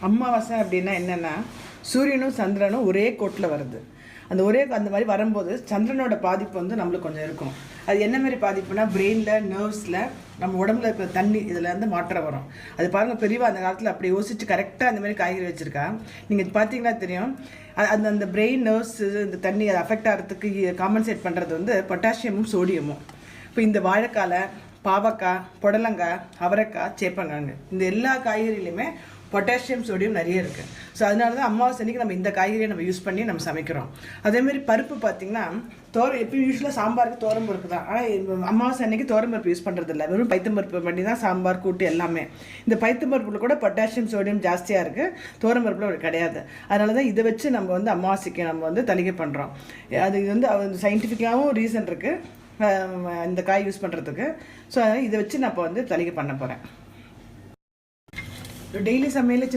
அமாவாசை அப்படின்னா என்னென்னா சூரியனும் சந்திரனும் ஒரே கோட்டில் வருது. அந்த மாதிரி வரும்போது சந்திரனோட பாதிப்பு வந்து நம்மளுக்கு கொஞ்சம் இருக்கும். அது என்ன மாதிரி பாதிப்புனா பிரெயினில், நர்வ்ஸில், நம்ம உடம்புல இருக்கிற தண்ணி இதில் இருந்து மாற்றம் வரும். அது பாருங்கள், பெரியவா அந்த காலத்தில் அப்படி யோசிச்சு கரெக்டாக அந்த மாதிரி காய்கறி வச்சுருக்கா. நீங்கள் பார்த்தீங்கன்னா தெரியும். அந்த பிரெயின், நர்வ்ஸு, இந்த தண்ணி அதை அஃபெக்ட் ஆகிறதுக்கு காம்பன்சேட் பண்ணுறது வந்து பொட்டாசியமும் சோடியமும். இப்போ இந்த வாழைக்காய், பாவக்காய், புடலங்காய், அவரைக்காய், சேப்பங்காங்க, இந்த எல்லா காய்கறிலையுமே பொட்டாசியம், சோடியம் நிறைய இருக்குது. ஸோ அதனால தான் அமாவாசை அன்றைக்கி நம்ம இந்த காய்கறியை நம்ம யூஸ் பண்ணி நம்ம சமைக்கிறோம். அதேமாதிரி பருப்பு பார்த்திங்கன்னா எப்பயும் யூஸ்வலாக சாம்பாருக்கு பருப்பு தான். ஆனால் அமாவாசை அன்றைக்கி பருப்பு யூஸ் பண்ணுறது இல்லை, வெறும் பருப்பு பண்ணி தான் சாம்பார், கூட்டு எல்லாமே. இந்த பருப்பில் கூட பொட்டாசியம், சோடியம் ஜாஸ்தியாக இருக்குது, பருப்பில் ஒரு கிடையாது. அதனால தான் இதை வச்சு நம்ம வந்து அமாவாசைக்கு நம்ம வந்து தளிகை பண்ணுறோம். அது வந்து சயின்டிஃபிக்காகவும் ரீசன் இருக்குது இந்த காய் யூஸ் பண்ணுறதுக்கு. ஸோ இதை வச்சு நான் இப்போ வந்து தளிகை பண்ண போகிறேன். டெய்லி சமையல்